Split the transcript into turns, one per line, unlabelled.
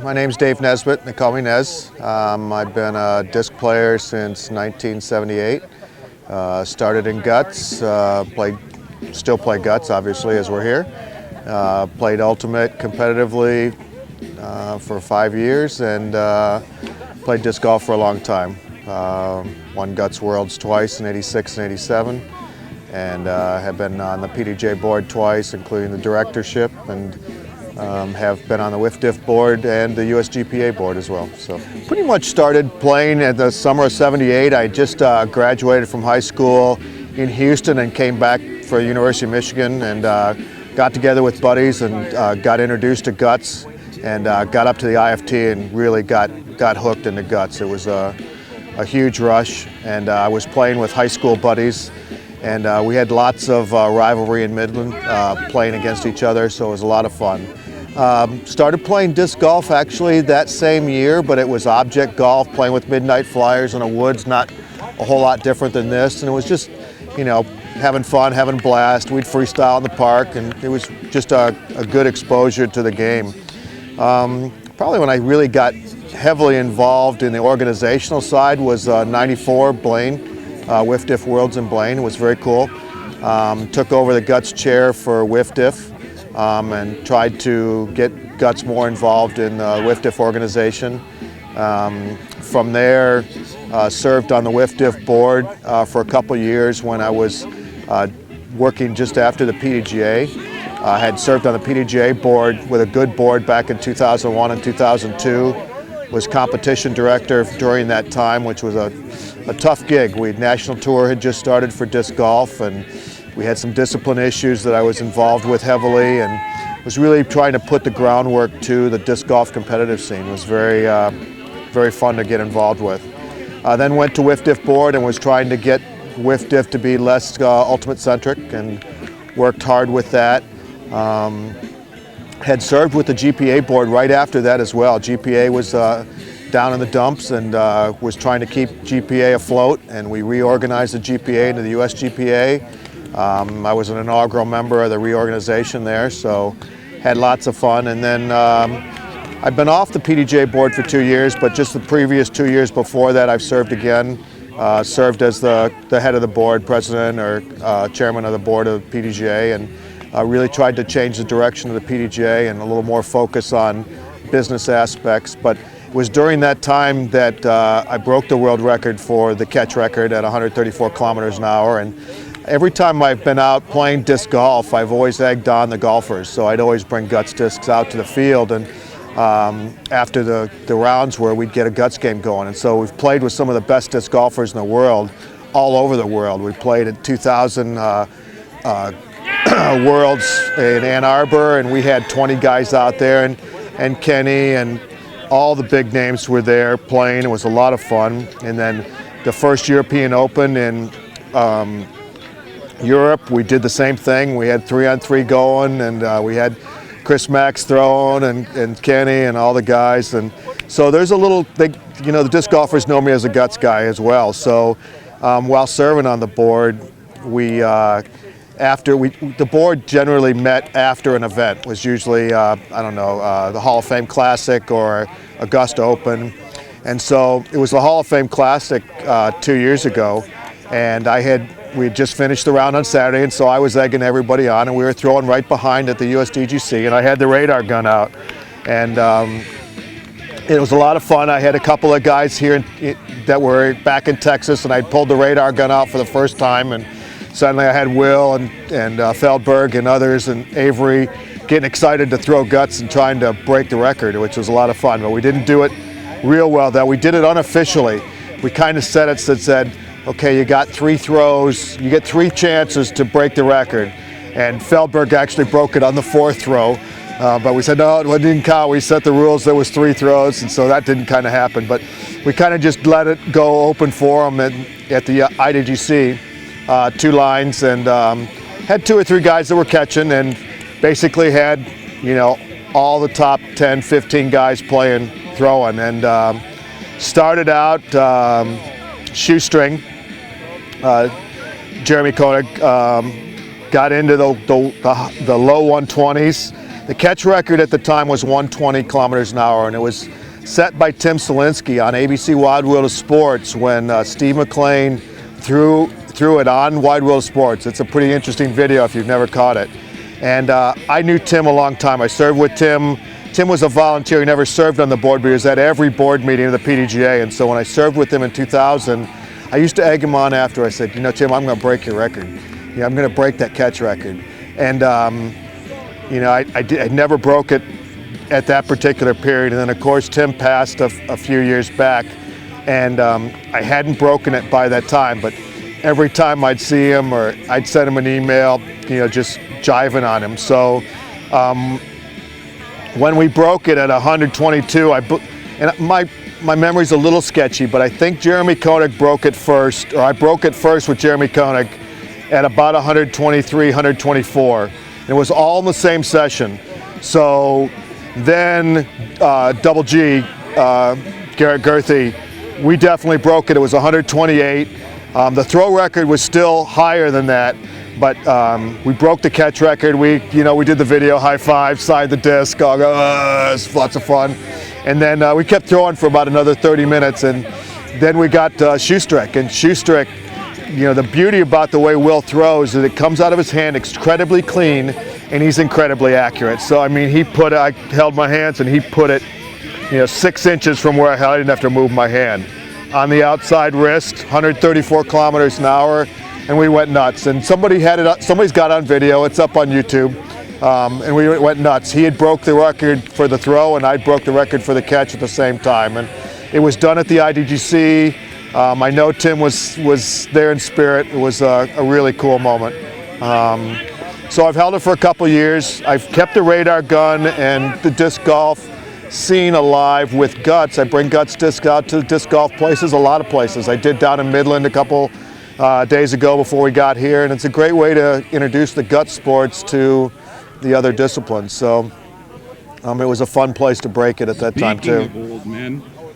My name's Dave Nesbitt. They call me Nez. I've been a disc player since 1978. Started in guts, still play guts obviously as we're here. Played ultimate competitively for 5 years and played disc golf for a long time. Won Guts Worlds twice in '86 and '87, and have been on the PDJ board twice, including the directorship, and have been on the WFDF board and the USGPA board as well. So pretty much started playing at the summer of '78. I just graduated from high school in Houston and came back for the University of Michigan, and got together with buddies and got introduced to guts, and got up to the IFT and really got hooked into guts. It was a huge rush, and I was playing with high school buddies, and we had lots of rivalry in Midland, playing against each other, so it was a lot of fun. Started playing disc golf actually that same year, but it was object golf, playing with Midnight Flyers in the woods, not a whole lot different than this, and it was just, you know, having fun, having a blast. We'd freestyle in the park, and it was just a good exposure to the game. Probably when I really got heavily involved in the organizational side was '94 Blaine, WFDF Worlds in Blaine. It was very cool. Took over the Guts chair for WFDF and tried to get Guts more involved in the WFDF organization. From there, served on the WFDF board for a couple years when I was working just after the PDGA. I had served on the PDGA board with a good board back in 2001 and 2002. Was competition director during that time, which was a tough gig. National tour had just started for disc golf, and we had some discipline issues that I was involved with heavily, and was really trying to put the groundwork to the disc golf competitive scene. It was very fun to get involved with. Then went to WFDF board and was trying to get WFDF to be less ultimate centric, and worked hard with that. Had served with the GPA board right after that as well. GPA was down in the dumps, and was trying to keep GPA afloat, and we reorganized the GPA into the USGPA. I was an inaugural member of the reorganization there, so had lots of fun. And then I've been off the PDJ board for 2 years, but just the previous 2 years before that I've served again. Served as the head of the board, president or chairman of the board of PDGA, and really tried to change the direction of the PDGA and a little more focus on business aspects. But it was during that time that I broke the world record for the catch record at 134 kilometers an hour. And every time I've been out playing disc golf, I've always egged on the golfers. So I'd always bring Guts discs out to the field, and after the rounds where we'd get a Guts game going. And so we've played with some of the best disc golfers in the world, all over the world. We played at 2000 Worlds in Ann Arbor, and we had 20 guys out there, and Kenny and all the big names were there playing. It was a lot of fun. And then the first European Open in Europe, we did the same thing. We had 3-on-3 going, and we had Chris Max throwing, and Kenny and all the guys. And so there's a little, you know, the disc golfers know me as a Guts guy as well. So while serving on the board, the board generally met after an event. It was usually, I don't know, the Hall of Fame Classic or Augusta Open. And so it was the Hall of Fame Classic 2 years ago, and we had just finished the round on Saturday, and so I was egging everybody on, and we were throwing right behind at the USDGC, and I had the radar gun out. And it was a lot of fun. I had a couple of guys here that were back in Texas, and I pulled the radar gun out for the first time, and suddenly I had Will and Feldberg and others and Avery getting excited to throw Guts and trying to break the record, which was a lot of fun. But we didn't do it real well, though. We did it unofficially. We kind of set it that said, okay, you got 3 throws, you get 3 chances to break the record. And Feldberg actually broke it on the 4th throw. But we said, no, it didn't count. We set the rules, there was 3 throws, and so that didn't kind of happen. But we kind of just let it go open for them at the IDGC. 2 lines, and had 2 or 3 guys that were catching, and basically had, you know, all the top 10, 15 guys playing, throwing, and started out shoestring. Jeremy Koenig got into the low 120s, The catch record at the time was 120 kilometers an hour, and it was set by Tim Selinsky on ABC Wide World of Sports when Steve McLean threw it on Wide World of Sports. It's a pretty interesting video if you've never caught it. And I knew Tim a long time. I served with Tim. Tim was a volunteer. He never served on the board, but he was at every board meeting of the PDGA. And so when I served with him in 2000, I used to egg him on after. I said, you know, Tim, I'm going to break your record. You know, I'm going to break that catch record. And, you know, I never broke it at that particular period. And then, of course, Tim passed a few years back. And I hadn't broken it by that time. But every time I'd see him or I'd send him an email, you know, just jiving on him. So when we broke it at 122, and my memory's a little sketchy, but I think Jeremy Koenig broke it first, or I broke it first with Jeremy Koenig at about 123, 124. It was all in the same session. So then Double G, Garrett Gerthy, we definitely broke it. It was 128. The throw record was still higher than that, but we broke the catch record. We did the video, high five, side the disc, all go, it's lots of fun. And then we kept throwing for about another 30 minutes, and then we got Shoestrick. And Shoestrick, you know, the beauty about the way Will throws is it comes out of his hand incredibly clean, and he's incredibly accurate. So, I mean, I held my hands, and he put it, you know, 6 inches from where I held it. I didn't have to move my hand. On the outside wrist, 134 kilometers an hour, and we went nuts. And somebody's got it on video, it's up on YouTube, and we went nuts. He had broke the record for the throw, and I broke the record for the catch at the same time. And it was done at the IDGC. I know Tim was there in spirit. It was a really cool moment. So I've held it for a couple years. I've kept the radar gun and the disc golf scene alive with Guts. I bring Guts disc out to disc golf places, a lot of places. I did down in Midland a couple days ago before we got here, and it's a great way to introduce the Guts sports to the other disciplines. So it was a fun place to break it at that time too.
Speaking of old men,